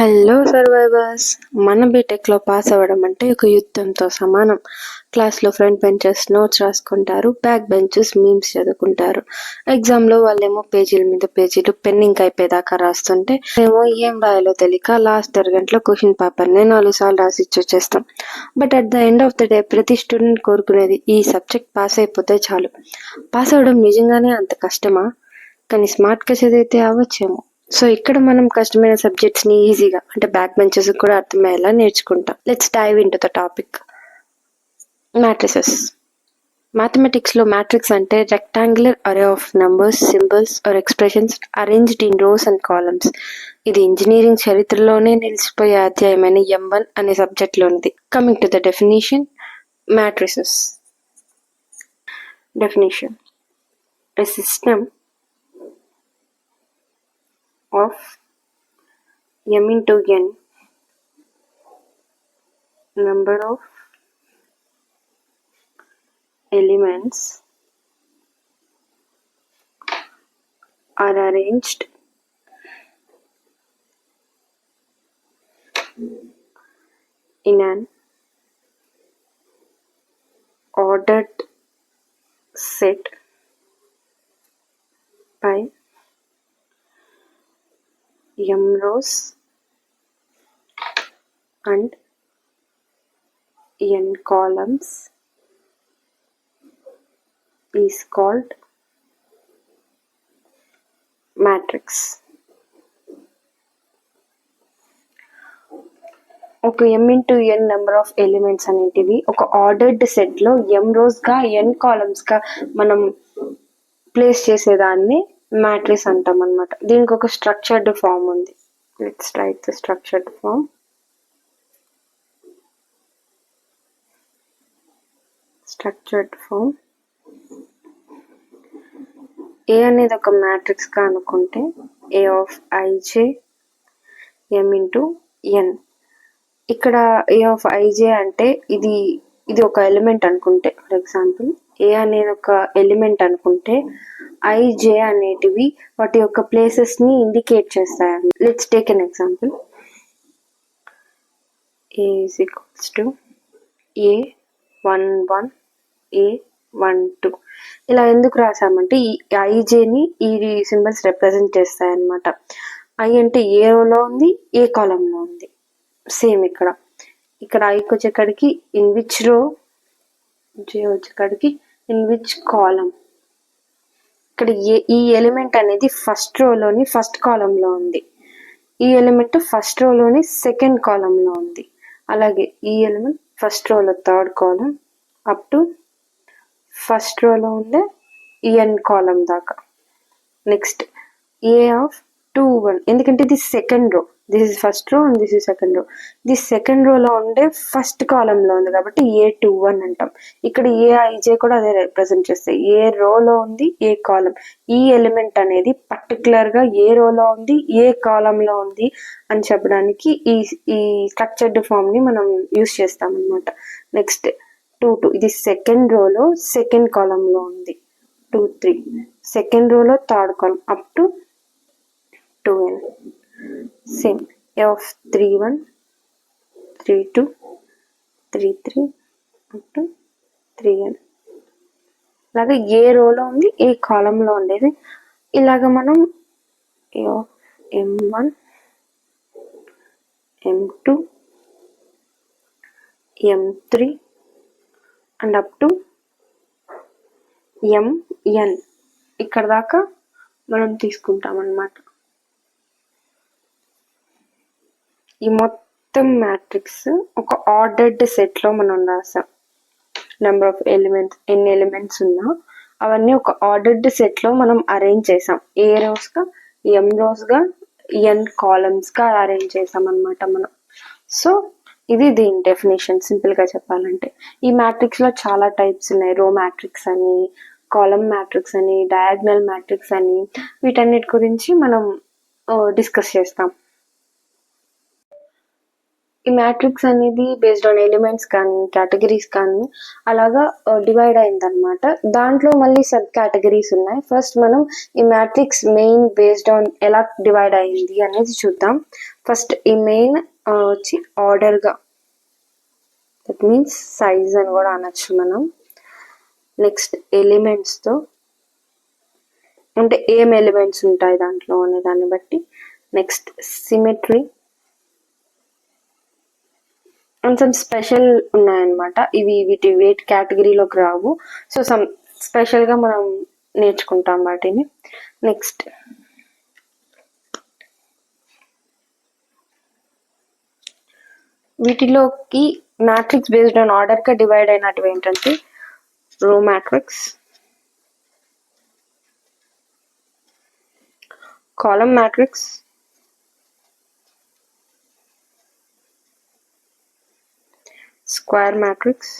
Hello survivors, మన బీటెక్లో pass అవ్వడం అంటే ఒక యుద్ధంతో సమానం. క్లాస్లో ఫ్రంట్ బెంచెస్ నోట్స్ రాసుకుంటారు, బ్యాక్ బెంచెస్ మీమ్స్ చదువుకుంటారు. ఎగ్జామ్లో వాళ్ళేమో పేజీల మీద పేజీలు పెన్నింగ్ అయిపోయేదాకా రాస్తుంటే ఏమో ఏం రాయాలో తెలియక లాస్ట్ అరగంటలో క్వశ్చన్ పేపర్ని 4 సార్లు రాసి వచ్చేస్తాం. But at the end of the day ప్రతి స్టూడెంట్ కోరుకునేది ఈ సబ్జెక్ట్ పాస్ అయిపోతే చాలు. పాస్ అవ్వడం నిజంగానే అంత కష్టమా? కానీ స్మార్ట్గా చదివితే అవ్వచ్చేమో. సో ఇక్కడ మనం కష్టమైన సబ్జెక్ట్స్ ని ఈజీగా అంటే బ్యాక్ బెంచెస్ కూడా అర్థమయ్యేలా నేర్చుకుంటాం. Let's dive into the topic. Matrices. Mathematics లో మ్యాట్రిక్స్ అంటే rectangular array of numbers, symbols or expressions arranged in rows and columns. ఇది ఇంజనీరింగ్ చరిత్రలోనే నిలిచిపోయే అధ్యాయమైన M1 అనే సబ్జెక్ట్ లోనిది. Coming to the definition, matrices. Definition: a system of m into n number of elements are arranged in an ordered set by m rows and n columns is called matrix. ఒక m into n number of elements అనేటివి ఒక ordered set లో m rows గా n columns గా మనం place చేసేదాన్ని matrix అంటాం అన్నమాట. దీనికి ఒక స్ట్రక్చర్డ్ ఫామ్ ఉంది. Let's write the structured form. Structured form A అనేది ఒక మ్యాట్రిక్స్ గా అనుకుంటే A of ij m into n. ఇక్కడ A of ij అంటే ఇది ఒక ఎలిమెంట్ అనుకుంటే, ఫర్ ఎగ్జాంపుల్ ఏ అనేది ఒక ఎలిమెంట్ అనుకుంటే ij అనేటివి వాటి యొక్క ప్లేసెస్ ని ఇండికేట్ చేస్తాయి. Let's take an example. A is equals to A11 A12. ఇలా ఎందుకు రాసామంటే ఈ ijని ఈ సింబల్స్ రిప్రజెంట్ చేస్తాయి అన్నమాట. I అంటే ఏ రోలో ఉంది, ఏ కాలంలో ఉంది. సేమ్ ఇక్కడ ఐకి వచ్చేకాడికి ఇన్ విచ్ రో, జే వచ్చేకాడికి ఇన్ విచ్ కాలం. ఇక్కడ ఈ ఎలిమెంట్ అనేది ఫస్ట్ రోలోని ఫస్ట్ కాలంలో ఉంది, ఈ ఎలిమెంట్ ఫస్ట్ రోలోని సెకండ్ కాలంలో ఉంది. అలాగే ఈ ఎలిమెంట్ ఫస్ట్ రోలో third column up to first రోలో ఉండే n కాలం దాకా. నెక్స్ట్ A of 21, ఎందుకంటే ఇది second row, this is first row and this is second row. This second రోలో ఉండే ఫస్ట్ కాలంలో ఉంది కాబట్టి A21 అంటాం. ఇక్కడ Aij కూడా అదే రిప్రజెంట్ చేస్తాయి. ఏ రోలో ఉంది, ఏ కాలం. ఈ ఎలిమెంట్ అనేది పర్టికులర్ గా ఏ రోలో ఉంది, ఏ కాలంలో ఉంది అని చెప్పడానికి ఈ స్ట్రక్చర్డ్ ఫామ్ ని మనం యూస్ చేస్తాం అన్నమాట. నెక్స్ట్ 22, ఇది సెకండ్ రోలో సెకండ్ కాలంలో ఉంది. 23 సెకండ్ రోలో third column up to 2n. Same A of 31 32 33 up to 3n. అలాగే ఏ రోలో ఉంది, ఏ కాలంలో ఉండేది. ఇలాగ మనం A of m1 m2 m3 and up to mn ఇక్కడ దాకా మనం తీసుకుంటాం అన్నమాట. ఈ మొత్తం మ్యాట్రిక్స్ ఒక ఆర్డర్డ్ సెట్ లో మనం రాసాం. నెంబర్ ఆఫ్ ఎలిమెంట్స్, ఎన్ని ఎలిమెంట్స్ ఉన్నా అవన్నీ ఒక ఆర్డర్డ్ సెట్ లో మనం అరేంజ్ చేసాం. ఏ రోస్ గా, m రోస్ గా, n కాలమ్స్ గా అరేంజ్ చేసాం అన్నమాట మనం. సో ఇది దీని డెఫినేషన్. సింపుల్ గా చెప్పాలంటే ఈ మ్యాట్రిక్స్ లో చాలా టైప్స్ ఉన్నాయి. రో మ్యాట్రిక్స్ అని, కాలమ్ మ్యాట్రిక్స్ అని, డయాగ్నల్ మ్యాట్రిక్స్ అని, వీటన్నిటి గురించి మనం డిస్కస్ చేస్తాం. ఈ మ్యాట్రిక్స్ అనేది బేస్డ్ ఆన్ ఎలిమెంట్స్ కానీ కేటగిరీస్ కానీ అలాగా డివైడ్ అయిందనమాట. దాంట్లో మళ్ళీ సబ్ కేటగిరీస్ ఉన్నాయి. ఫస్ట్ మనం ఈ మ్యాట్రిక్స్ మెయిన్ బేస్డ్ ఆన్ ఎలా డివైడ్ అయింది అనేది చూద్దాం. ఫస్ట్ ఈ మెయిన్ వచ్చి ఆర్డర్గా, దట్ మీన్స్ సైజ్ అని కూడా అనొచ్చు మనం. నెక్స్ట్ ఎలిమెంట్స్తో, అంటే ఏం ఎలిమెంట్స్ ఉంటాయి దాంట్లో అనే దాన్ని బట్టి. Next symmetry and some special ఉన్నాయన్నమాట. ఇవి వేటి కేటగిరీలోకి రావు. సో సమ్ స్పెషల్గా మనం నేర్చుకుంటాం వాటిని. నెక్స్ట్ వీటిలోకి మ్యాట్రిక్స్ బేస్డ్ ఆన్ ఆర్డర్గా డివైడ్ అయినట్టు ఏంటంటే row matrix, column matrix, square matrix,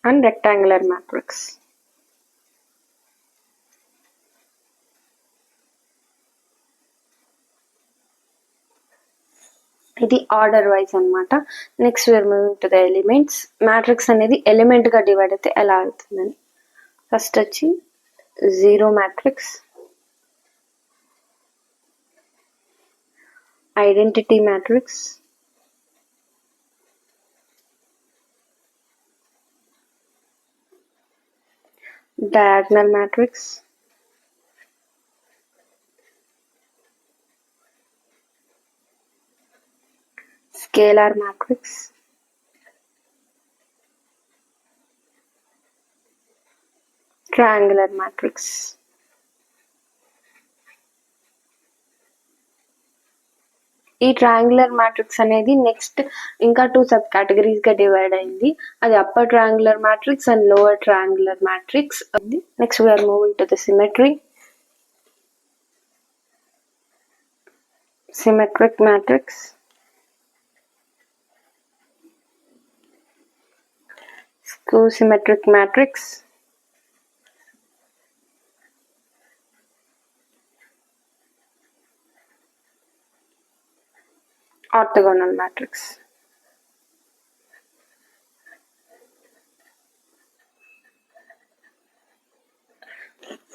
and rectangular matrix. ఇది ఆర్డర్ వైజ్ అనమాట. Next we're moving to the elements. Matrix అనేది ఎలిమెంట్గా డివైడ్ అయితే ఎలా అవుతుందని. ఫస్ట్ వచ్చి zero matrix, identity matrix, diagonal matrix, scalar matrix, triangular matrix. ఈ ట్రయాంగులర్ మ్యాట్రిక్స్ అనేది నెక్స్ట్ ఇంకా 2 సబ్ కేటగిరీస్ గా డివైడ్ అయింది. అది upper triangular matrix and lower triangular matrix. Next we are moving to the symmetry. Symmetric matrix, skew symmetric matrix, orthogonal matrix.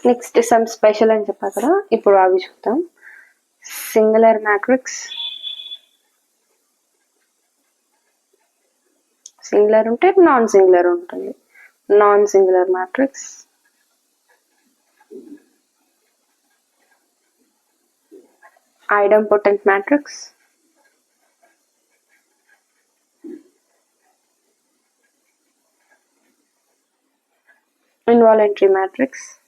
Next some special అని చెప్పా కదా, ఇప్పుడు అవి చూద్దాం. సింగులర్ మ్యాట్రిక్స్, సింగులర్ ఉంటే నాన్ సింగులర్ ఉంటుంది. Non singular matrix, idempotent matrix, involuntary matrix,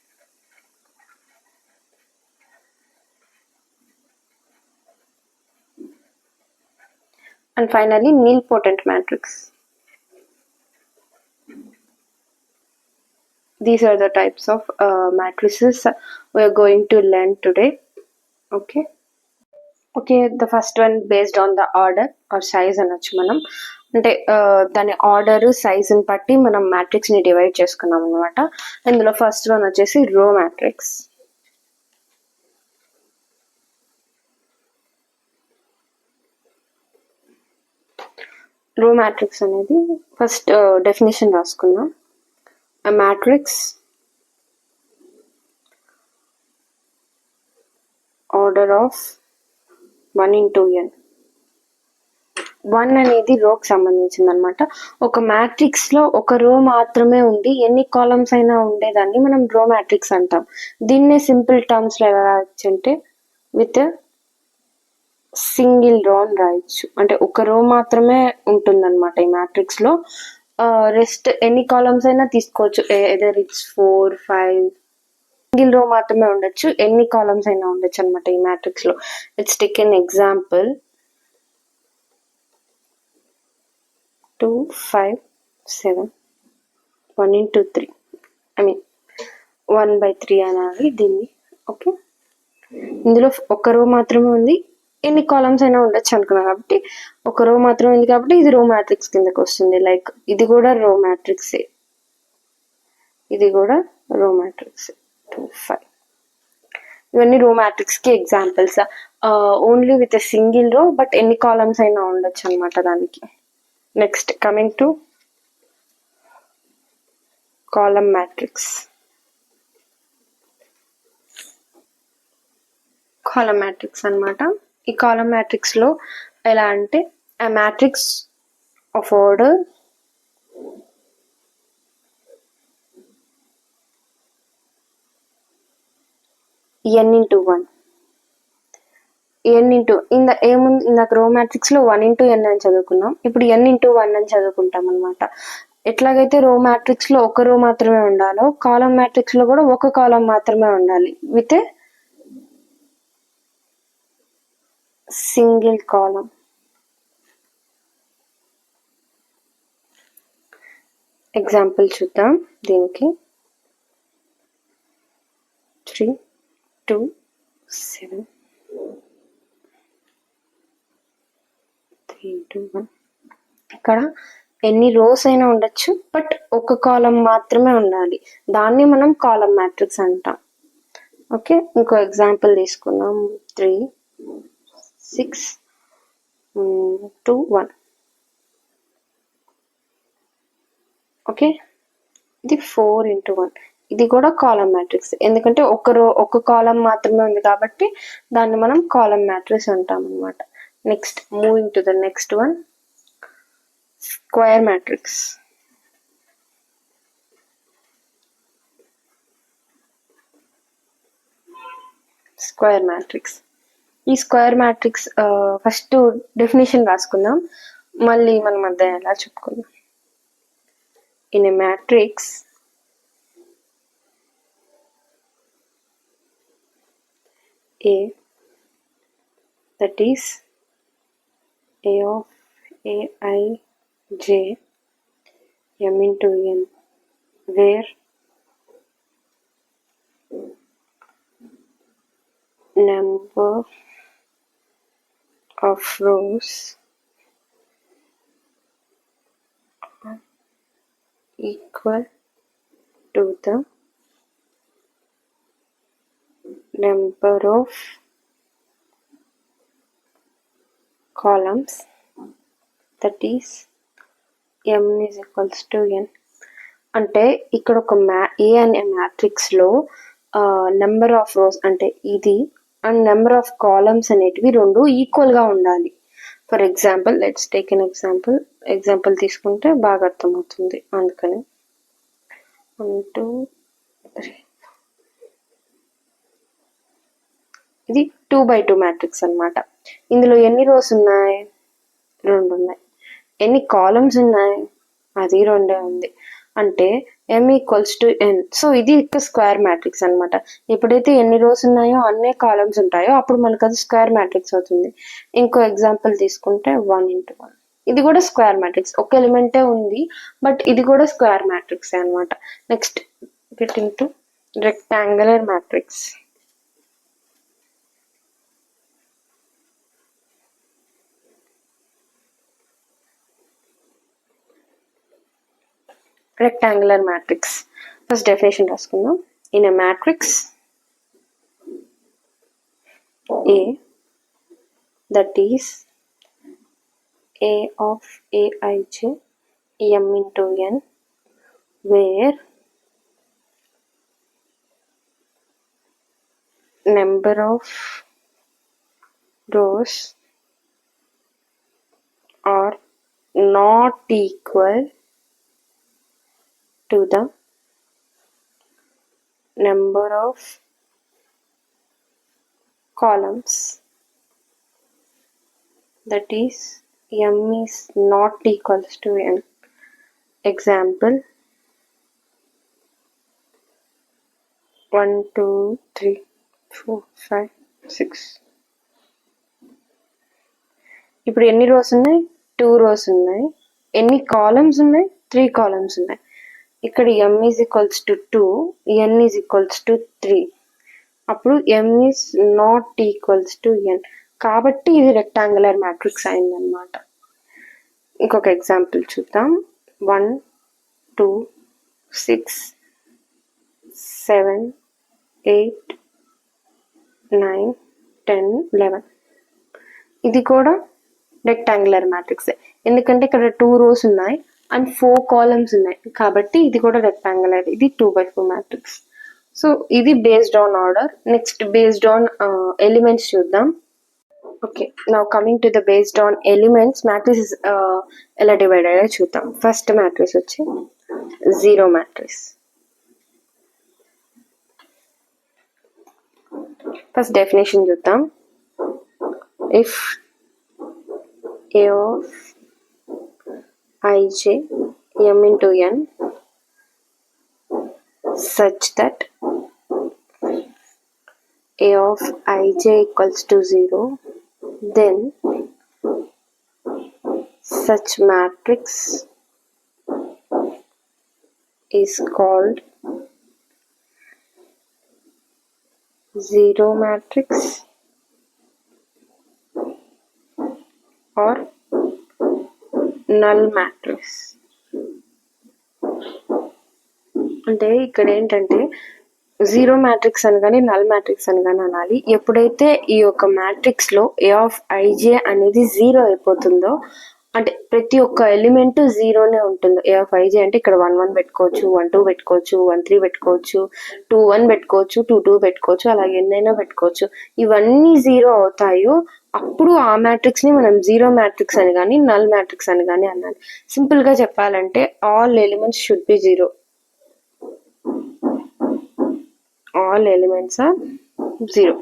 and finally nilpotent matrix. These are the types of matrices we are going to learn today. Okay, the first one based on the order or size అనొచ్చు మనం. అంటే దాని order సైజుని బట్టి మనం matrix ని divide చేసుకున్నాం అనమాట. ఇందులో ఫస్ట్ వన్ వచ్చేసి రో మ్యాట్రిక్స్. రో మ్యాట్రిక్స్ అనేది ఫస్ట్ డెఫినేషన్ రాసుకుందాం. A matrix order of 1 into n. 1 అనేది రోకి సంబంధించింది అనమాట. ఒక మ్యాట్రిక్స్ లో ఒక రో మాత్రమే ఉండి ఎన్ని కాలమ్స్ అయినా ఉండేదాన్ని మనం రో మ్యాట్రిక్స్ అంటాం. దీన్నే సింపుల్ టర్మ్స్ లో ఎలా రాయొచ్చు అంటే విత్ సింగిల్ రో అని రాయొచ్చు. అంటే ఒక రో మాత్రమే ఉంటుందన్నమాట ఈ మ్యాట్రిక్స్ లో. రెస్ట్ ఎన్ని కాలమ్స్ అయినా తీసుకోవచ్చు, ఎదర్ ఇట్స్ 4, 5. సింగిల్ రో మాత్రమే ఉండొచ్చు, ఎన్ని కాలమ్స్ అయినా ఉండొచ్చు అనమాట ఈ మ్యాట్రిక్స్ లో. Let's take an example. 2, 5, 7, 1 into 3. I mean 1/3 అనాలి దీన్ని. ఓకే, ఇందులో ఒక రో మాత్రమే ఉంది, ఎన్ని కాలమ్స్ అయినా ఉండొచ్చు అనుకున్నాను కాబట్టి ఒక రో మాత్రమే ఉంది కాబట్టి ఇది రో మ్యాట్రిక్స్ కిందకి వస్తుంది. లైక్ ఇది కూడా రో మ్యాట్రిక్సే, ఇది కూడా రో మ్యాట్రిక్స్. 2, 5. ఇవన్నీ రో మ్యాట్రిక్స్కి examples. Only with a single row, but ఎన్ని కాలమ్స్ అయినా ఉండొచ్చు అనమాట దానికి. Next coming to column matrix. Column matrix అనమాట. ఈ కాలమ్ మ్యాట్రిక్స్లో ఎలా అంటే a matrix of order n into 1. n into ఏముంది ఇందాక రో మ్యాట్రిక్స్ లో 1 into n అని చదువుకున్నాం. ఇప్పుడు n into 1 అని చదువుకుంటాం అనమాట. ఎట్లాగైతే రో మ్యాట్రిక్స్ లో ఒక రో మాత్రమే ఉండాలో, కాలమ్ మ్యాట్రిక్స్ లో కూడా ఒక కాలమ్ మాత్రమే ఉండాలి with a single column. Example చూద్దాం దీనికి. 3 2 7 3 2 1. ఇక్కడ ఎన్ని రోస్ అయినా ఉండొచ్చు, బట్ ఒక కాలం మాత్రమే ఉండాలి. దాన్ని మనం కాలమ్ మ్యాట్రిక్స్ అంటాం. ఓకే, ఇంకో ఎగ్జాంపుల్ తీసుకుందాం. 3 6 2 1. ఓకే, ఇది 4 into 1. ఇది కూడా కాలమ్ మ్యాట్రిక్స్, ఎందుకంటే ఒక కాలమ్ మాత్రమే ఉంది కాబట్టి దాన్ని మనం కాలమ్ మ్యాట్రిక్స్ అంటాం అనమాట. Next moving to the next one, square matrix. Square matrix. ఈ స్క్వేర్ మ్యాట్రిక్స్ ఫస్ట్ డెఫినేషన్ రాసుకుందాం, మళ్ళీ మనం అర్థం ఎలా చెప్పుకుందాం. In a matrix, A, that is A of Aij m into n, where number of rows are equal to the number of columns, that is m is equals to n. అంటే ఇక్కడ ఒక ఏ అనే matrix లో number of rose అంటే ఇది and number of columns అనేటివి రెండు equal గా ఉండాలి. For example let's take an example తీసుకుంటే బాగా అర్థమవుతుంది, అందుకని 1 2 3. ఇది 2x2 మ్యాట్రిక్స్ అనమాట. ఇందులో ఎన్ని రోస్ ఉన్నాయి? 2 ఉన్నాయి. ఎన్ని కాలమ్స్ ఉన్నాయి? అది 2 ఉంది. అంటే m equals to n. So ఇది ఒక స్క్వేర్ మ్యాట్రిక్స్ అనమాట. ఎప్పుడైతే ఎన్ని రోస్ ఉన్నాయో అన్నే కాలమ్స్ ఉంటాయో అప్పుడు మనకు అది స్క్వేర్ మ్యాట్రిక్స్ అవుతుంది. ఇంకో ఎగ్జాంపుల్ తీసుకుంటే 1 into 1. ఇది కూడా స్క్వేర్ మ్యాట్రిక్స్, ఒక ఎలిమెంటే ఉంది బట్ ఇది కూడా స్క్వేర్ మ్యాట్రిక్స్ అనమాట. Next getting to rectangular matrix. Rectangular matrix. First definition రాసుకుందాం. In a matrix A, that is A of Aij m into n, where number of rows are not equal to the number of columns, that is m is not equals to n. Example 1 2 3 4 5 6. ఇప్పుడు ఎన్ని rose ఉన్నాయి? 2 rose ఉన్నాయి. ఎన్ని columns ఉన్నాయి? 3 columns ఉన్నాయి. ఇక్కడ m is equals to 2, n is equals to 3. అప్పుడు m is not equals to n. కాబట్టి ఇది రెక్టాంగులర్ మ్యాట్రిక్స్ అయిందనమాట. ఇంకొక ఎగ్జాంపుల్ చూద్దాం. 1 2 6 7 8 9, 10, 11. ఇది కూడా రెక్టాంగులర్ మ్యాట్రిక్స్, ఎందుకంటే ఇక్కడ 2 rows ఉన్నాయి అండ్ 4 columns ఉన్నాయి కాబట్టి ఇది కూడా రెక్టాంగులర్. ఇది 2/4 మ్యాట్రిక్స్. సో ఇది based on order. Next based on elements చూద్దాం. Okay, now coming to the based on elements matrix ఎలా డివైడ్ అయ్యో చూద్దాం. ఫస్ట్ మ్యాట్రిక్స్ వచ్చి జీరో మ్యాట్రిక్స్. ఫస్ట్ డెఫినేషన్ చూద్దాం. If A of ij m into n such that A of ij equals to 0, then such matrix is called zero matrix or null matrix. అంటే ఇక్కడ ఏంటంటే zero matrix అని కానీ null matrix అని కానీ అనాలి. ఎప్పుడైతే ఈ యొక్క మ్యాట్రిక్స్ లో ఏ ఆఫ్ ఐజే అనేది 0 అయిపోతుందో, అంటే ప్రతి ఒక్క ఎలిమెంట్ జీరోనే ఉంటుందో. ఏ ఆఫ్ ఐజే అంటే ఇక్కడ 1 1 పెట్టుకోవచ్చు, 1 2 పెట్టుకోవచ్చు, 1 3 పెట్టుకోవచ్చు, 2 1 పెట్టుకోవచ్చు, 2 2 పెట్టుకోవచ్చు, అలాగే ఎన్నైనా పెట్టుకోవచ్చు. ఇవన్నీ 0 అవుతాయో అప్పుడు ఆ మ్యాట్రిక్స్ ని మనం జీరో మ్యాట్రిక్స్ అని కానీ నల్ మ్యాట్రిక్స్ అని కానీ అనాలి. సింపుల్ గా చెప్పాలంటే all elements should be 0. All elements are 0.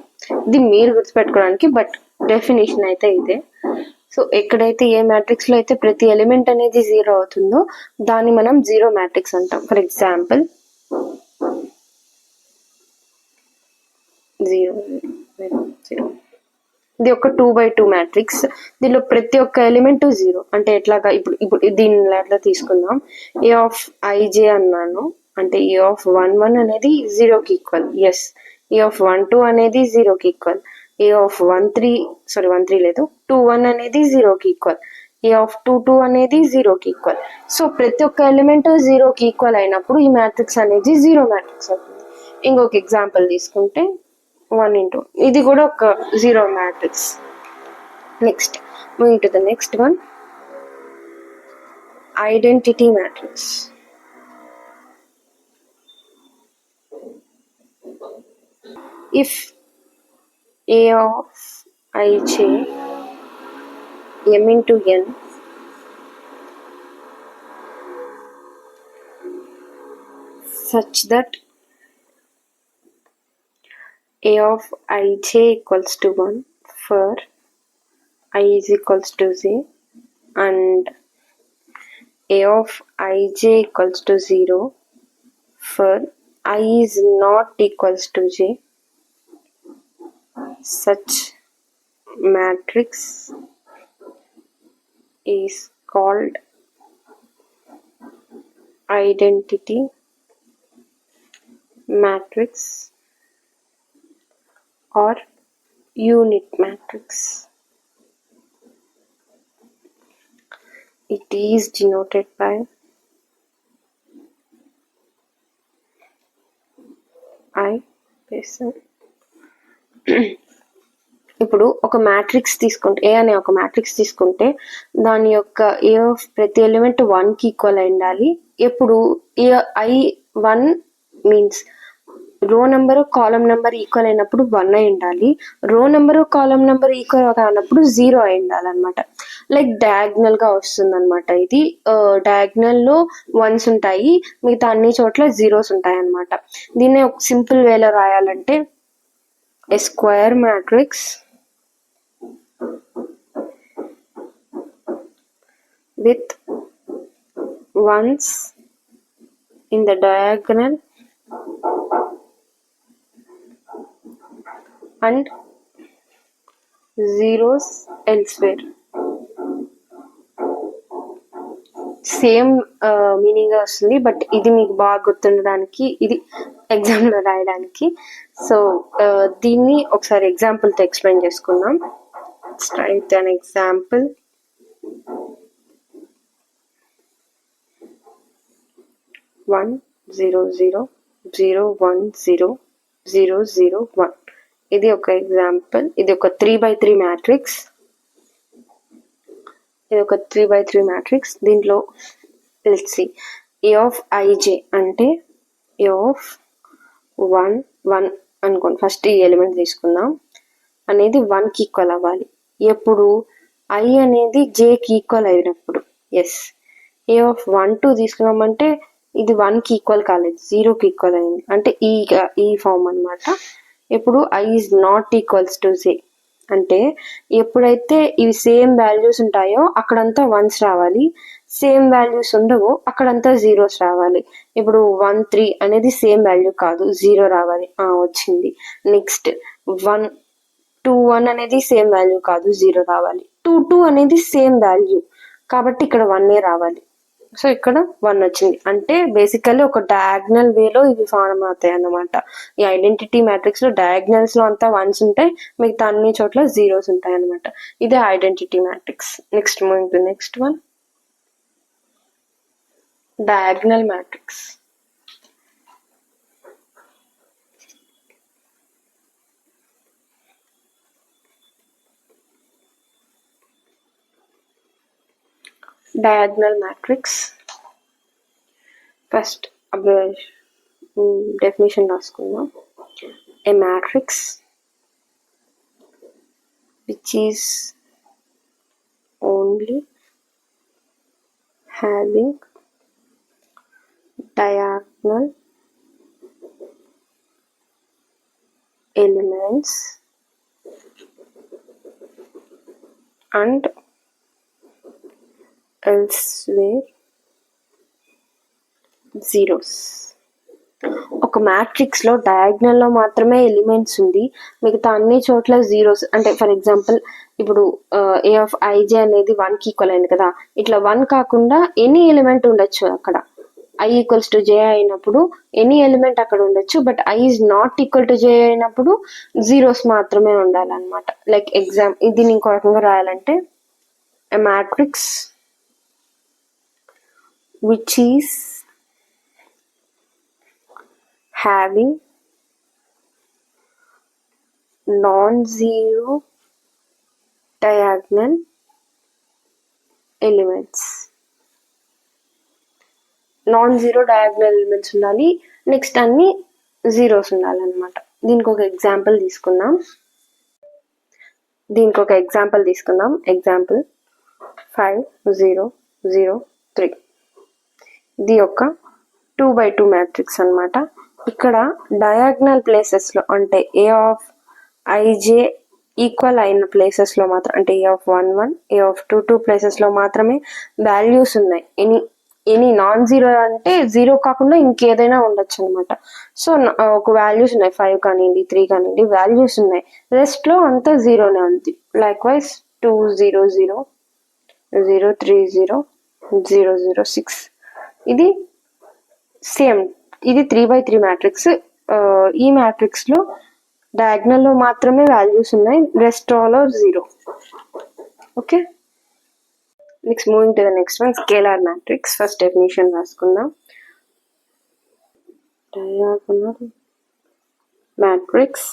ఇది మీరు గుర్తుపెట్టుకోవడానికి, బట్ డెఫినేషన్ అయితే ఇదే. సో ఎక్కడైతే ఏ మ్యాట్రిక్స్ లో అయితే ప్రతి ఎలిమెంట్ అనేది 0 అవుతుందో దాన్ని మనం జీరో మ్యాట్రిక్స్ అంటాం. For example 0 0 0. ఇది ఒక 2/2 మ్యాట్రిక్స్. దీనిలో ప్రతి ఒక్క ఎలిమెంట్ 0. అంటే ఎట్లాగా, ఇప్పుడు దీన్ని ఎట్లా తీసుకుందాం. ఏ ఆఫ్ ఐజే అన్నాను అంటే ఏ ఆఫ్ 1 1 అనేది 0కి ఈక్వల్. ఎస్, ఏ ఆఫ్ 1 2 అనేది 0కి ఈక్వల్. ఏ ఆఫ్ 1 3 లేదు, 2 1 అనేది 0కి ఈక్వల్. ఏ ఆఫ్ 2 2 అనేది 0కి ఈక్వల్. సో ప్రతి ఒక్క ఎలిమెంట్ 0కి ఈక్వల్ అయినప్పుడు ఈ మ్యాట్రిక్స్ అనేది జీరో మ్యాట్రిక్స్ అవుతుంది. ఇంకొక ఎగ్జాంపుల్ తీసుకుంటే 1 into, ఇది కూడా ఒక zero matrix. Next moving to the next one, identity matrix. If A of ij m into n such that A of ij equals to 1 for I is equals to z and A of ij equals to 0 for I is not equals to j, such matrix is called identity matrix or unit matrix. It is denoted by I person. ఇప్పుడు ఒక matrix తీసుకుంటే, ఏ అనే ఒక matrix తీసుకుంటే దాని యొక్క ఏ of ప్రతి element 1కి ఈక్వల్ అయి ఉండాలి. ఎప్పుడు I1 మీన్స్ రో నెంబర్ కాలం నెంబర్ ఈక్వల్ అయినప్పుడు 1 అయి ఉండాలి. రో నెంబర్ కాలం నెంబర్ ఈక్వల్ అయినప్పుడు 0 అయి ఉండాలి అనమాట. లైక్ డయాగ్నల్ గా వస్తుంది అనమాట. ఇది డయాగ్నల్ లో 1s ఉంటాయి, మిగతా అన్ని చోట్ల 0s ఉంటాయి అనమాట. దీన్ని ఒక సింపుల్ వేలో రాయాలంటే a square matrix with 1s in the diagonal and 0s elsewhere. Same meaning వస్తుంది, బట్ ఇది మీకు బాగా గుర్తుండడానికి, ఇది ఎగ్జామ్లో రాయడానికి. సో దీన్ని ఒకసారి ఎగ్జాంపుల్తో ఎక్స్ప్లెయిన్ చేసుకుందాం. Let's try with an example. One 0 0 0 1 0 0 0 1. ఇది ఒక ఎగ్జాంపుల్. ఇది ఒక 3x3 మ్యాట్రిక్స్. ఇది ఒక 3x3 మ్యాట్రిక్స్. దీంట్లో let's see A of ij అంటే A of 1 1 అనుకోండి. ఫస్ట్ ఈ ఎలిమెంట్ తీసుకుందాం. అనేది 1కి ఈక్వల్ అవ్వాలి. ఎప్పుడు i అనేది jకి ఈక్వల్ అయినప్పుడు. ఎస్, A of 1 2 తీసుకున్నామంటే ఇది 1కి ఈక్వల్ కాలేదు, 0కి ఈక్వల్ అయింది. అంటే ఈ ఫామ్ అనమాట. ఇప్పుడు i is not equals to j అంటే ఎప్పుడైతే ఇవి సేమ్ వాల్యూస్ ఉంటాయో అక్కడంతా 1s రావాలి, సేమ్ వాల్యూస్ ఉండవో అక్కడంతా 0s రావాలి. ఇప్పుడు 1 3 అనేది సేమ్ వాల్యూ కాదు, 0 రావాలి. వచ్చింది. నెక్స్ట్ 1 2 1 అనేది సేమ్ వాల్యూ కాదు, 0 రావాలి. 2 2 అనేది సేమ్ వాల్యూ కాబట్టి ఇక్కడ 1 రావాలి. సో ఇక్కడ 1 వచ్చింది. అంటే బేసికల్లీ ఒక డయాగ్నల్ వేలో ఇవి ఫార్మ్ అవుతాయి అన్నమాట. ఈ ఐడెంటిటీ మ్యాట్రిక్స్ లో డయాగ్నల్స్ లో అంతా 1s ఉంటాయి, మిగతా అన్ని చోట్ల 0s ఉంటాయి అనమాట. ఇదే identity matrix. Next moving to next one, diagonal matrix. diagonal matrix. First definition రాసుకుందాం. A matrix which is only having diagonal elements and elsewhere zeros. ఒక మ్యాట్రిక్స్ లో డయాగ్నల్ లో మాత్రమే ఎలిమెంట్స్ ఉంది, మిగతా అన్ని చోట్ల జీరోస్. అంటే ఫర్ ఎగ్జాంపుల్ ఇప్పుడు A of ij అనేది 1కి ఈక్వల్ అయింది కదా, ఇట్లా 1 కాకుండా ఎనీ ఎలిమెంట్ ఉండొచ్చు అక్కడ. i ఈక్వల్స్ టు j అయినప్పుడు ఎనీ ఎలిమెంట్ అక్కడ ఉండొచ్చు, but i is not equal to j అయినప్పుడు జీరోస్ మాత్రమే ఉండాలన్నమాట. లైక్ దీన్ని ఇంకో రకంగా రాయాలంటే a matrix which is having non-zero diagonal elements. non-zero diagonal elements ఉండాలి, నెక్స్ట్ అన్ని జీరోస్ ఉండాలన్నమాట. దీనికి ఒక ఎగ్జాంపుల్ తీసుకుందాం. ఎగ్జాంపుల్ 5 0 0 3. ఇది ఒక 2x2 మ్యాట్రిక్స్ అన్నమాట. ఇక్కడ డయాగ్నల్ ప్లేసెస్ లో అంటే A of ij ఈక్వల్ అయిన ప్లేసెస్ లో మాత్రం, అంటే A of 1 1 A of 2 2 places లో మాత్రమే వాల్యూస్ ఉన్నాయి. ఎనీ నాన్ జీరో అంటే జీరో కాకుండా ఇంకేదైనా ఉండొచ్చు అనమాట. సో ఒక వాల్యూస్ ఉన్నాయి, 5 కానివ్వండి 3 కానివ్వండి, వాల్యూస్ ఉన్నాయి. రెస్ట్ లో అంతా జీరోనే ఉంది. Like wise 2 0 0 0 3 0 0 0 6. ఇది సేమ్, ఇది 3x3 మ్యాట్రిక్స్. ఈ మ్యాట్రిక్స్ లో డయాగ్నల్ లో మాత్రమే వాల్యూస్ ఉన్నాయి, rest all are zero. Okay, next moving to the next one, scalar matrix. First definition రాసుకుందాం. Diagonal matrix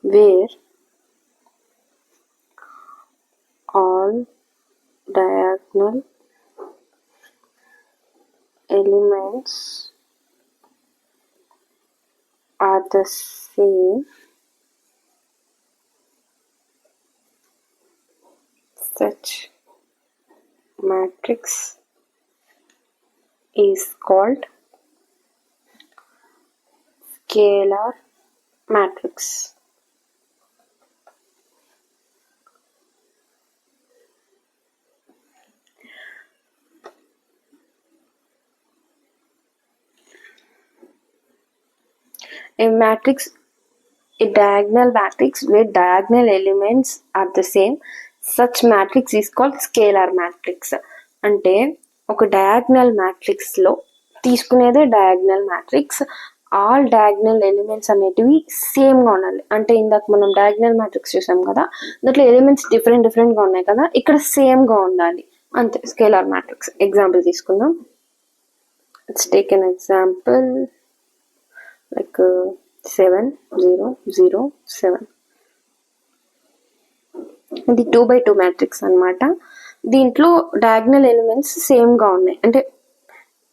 where all diagonal elements are the same, such matrix is called scalar matrix. A diagonal matrix where diagonal elements are the same, such matrix is called scalar matrix. అంటే ఒక diagonal matrix లో తీసుకునేదే diagonal matrix. All diagonal elements అనేటివి same గా ఉండాలి. అంటే ఇందాక మనం డయాగ్నల్ మ్యాట్రిక్స్ చూసాం కదా, దాంట్లో ఎలిమెంట్స్ డిఫరెంట్ గా ఉన్నాయి కదా, ఇక్కడ సేమ్ గా ఉండాలి అంతే. స్కేలార్ మ్యాట్రిక్స్ ఎగ్జాంపుల్ తీసుకుందాం. Let's take an example like 7 0 0 7. ఇది 2x2 మ్యాట్రిక్స్ అన్నమాట. దీంట్లో డయాగ్నల్ ఎలిమెంట్స్ సేమ్గా ఉన్నాయి, అంటే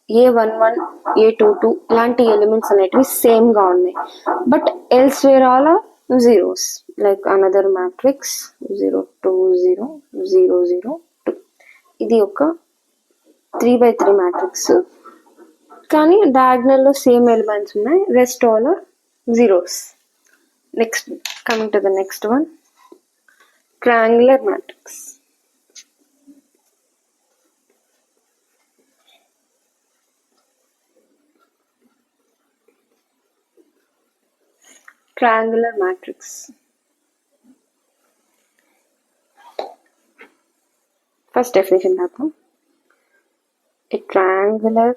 A11 A22 ఇలాంటి ఎలిమెంట్స్ అనేటివి సేమ్గా ఉన్నాయి. But elsewhere all are zeros, like another matrix 0 2 0 0 0 2. ఇది ఒక 3x3 మ్యాట్రిక్స్, కానీ డయాగ్నల్లో సేమ్ ఎలిమెంట్స్ ఉన్నాయి, rest all are zeros. Next, coming to the next one, triangular matrix. Triangular matrix. First definition now. A triangular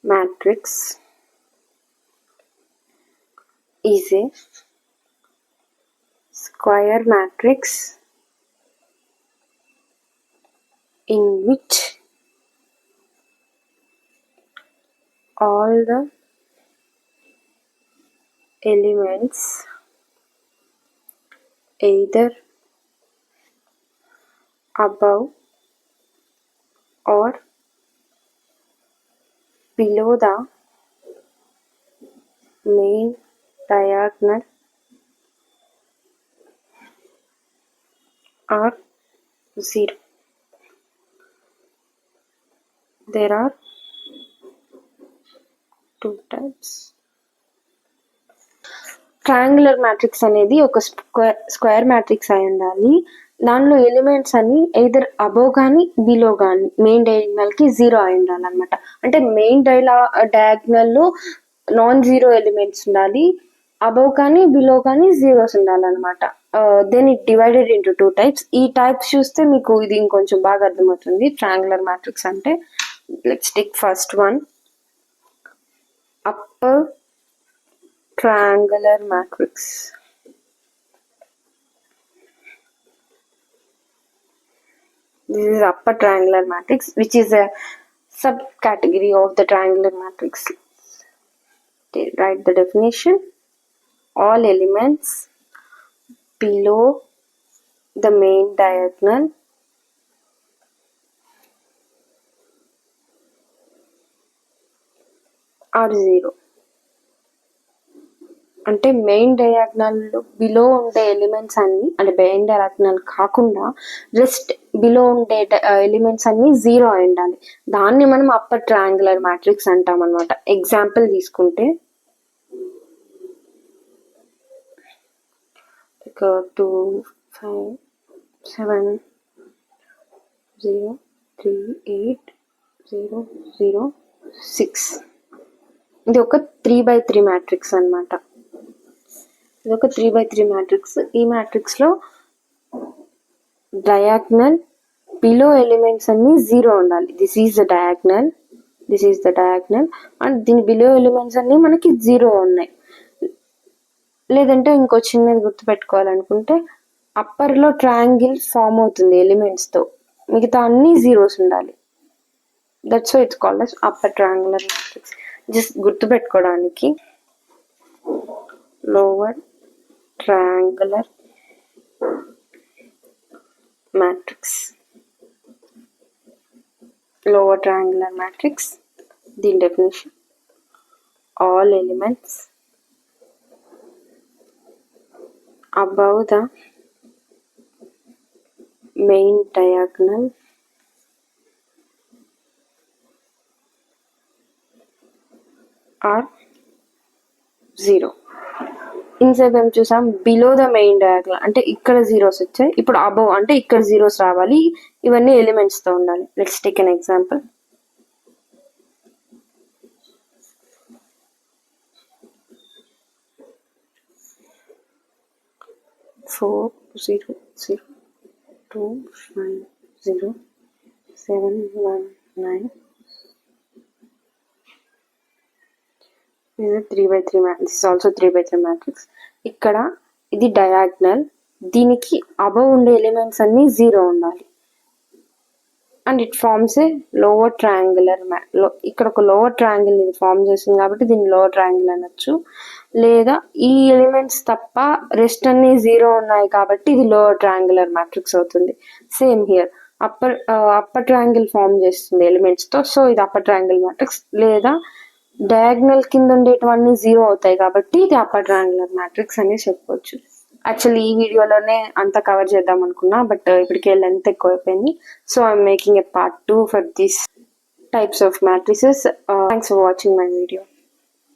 matrix is a square matrix in which all the elements either above or below the main diagonal are zero. There are two types. Triangular matrix అనేది ఒక square matrix అయి ఉండాలి. దానిలో elements అన్ని either above కానీ below కానీ main diagonal కి 0 అయి ఉండాలి అనమాట. అంటే మెయిన్ డయాగ్నల్ లో నాన్ జీరో ఎలిమెంట్స్ ఉండాలి, అబోవ్ కానీ బిలో కానీ జీరోస్ ఉండాలన్నమాట. Then it divided into 2 types. ఈ టైప్స్ చూస్తే మీకు ఇది ఇంకొంచెం బాగా అర్థమవుతుంది ట్రయాంగులర్ మ్యాట్రిక్స్ అంటే. Let's take first one, upper triangular matrix. This is upper triangular matrix, which is a subcategory of the triangular matrix. Write the definition. All elements below the main diagonal are zero. అంటే main diagonal below ఉండే elements అన్ని, అంటే main diagonal కాకుండా just below ఉండే elements అన్ని 0 అయి ఉండాలి. దాన్ని మనం అప్పర్ ట్రయాంగులర్ మ్యాట్రిక్స్ అంటాం అనమాట. ఎగ్జాంపుల్ తీసుకుంటే 2 5 7 0 3 8 0 0 6. ఇది ఒక 3x3 మ్యాట్రిక్స్ అనమాట. ఇది ఒక 3x3 మ్యాట్రిక్స్. ఈ మ్యాట్రిక్స్ లో డయాగ్నల్ బిలో ఎలిమెంట్స్ అన్ని 0 ఉండాలి. This is the diagonal and దీని బిలో ఎలిమెంట్స్ అన్ని మనకి 0 ఉన్నాయి. లేదంటే ఇంకో చిన్నది గుర్తుపెట్టుకోవాలనుకుంటే, అప్పర్ లో ట్రయాంగిల్ ఫామ్ అవుతుంది ఎలిమెంట్స్ తో, మిగతా అన్ని జీరోస్ ఉండాలి. That's why it's called as upper triangular matrix. Just గుర్తుపెట్టుకోవడానికి, lower triangular matrix. Lower triangular matrix, the definition: all elements above the main diagonal are 0. ఇన్సేపు ఏం చూసాం, బిలో ద మెయిన్ డయాగ్నల్ అంటే ఇక్కడ జీరోస్ వచ్చాయి, ఇప్పుడు అబోవ్ అంటే ఇక్కడ జీరోస్ రావాలి. ఇవన్నీ ఎలిమెంట్స్ తో ఉండాలి. Let's take an example. 4 0 0 2 5 0 7 1 9. This is 3x3 matrix. This is also 3x3 matrix. ఇక్కడ ఇది డయాగ్నల్, దీనికి అబవ్ ఉండే ఎలిమెంట్స్ అన్ని 0 ఉండాలి. And it forms a lower triangular ఇక్కడ ఒక లోవర్ ట్రయాంగిల్ ఇది ఫార్మ్ చేస్తుంది కాబట్టి దీన్ని లోవర్ ట్రయాంగిల్ అనొచ్చు. లేదా ఈ ఎలిమెంట్స్ తప్ప రెస్ట్ అన్ని 0 ఉన్నాయి కాబట్టి ఇది లోవర్ ట్రయాంగులర్ మ్యాట్రిక్స్ అవుతుంది. Same here upper triangle form చేస్తుంది ఎలిమెంట్స్ తో, సో ఇది అప్పర్ ట్రయాంగిల్ మ్యాట్రిక్స్. లేదా డయాగ్నల్ కింద ఉండేటివన్నీ 0 అవుతాయి కాబట్టి ఇది అప్పర్ ట్రయాంగులర్ మ్యాట్రిక్స్ అని చెప్పవచ్చు. యాక్చువల్లీ ఈ వీడియోలోనే అంతా కవర్ చేద్దాం అనుకున్నా, బట్ ఇప్పటికే లెంత్ ఎక్కువ అయిపోయింది. So I'm making a part 2 for this types of matrices. Thanks for watching my video.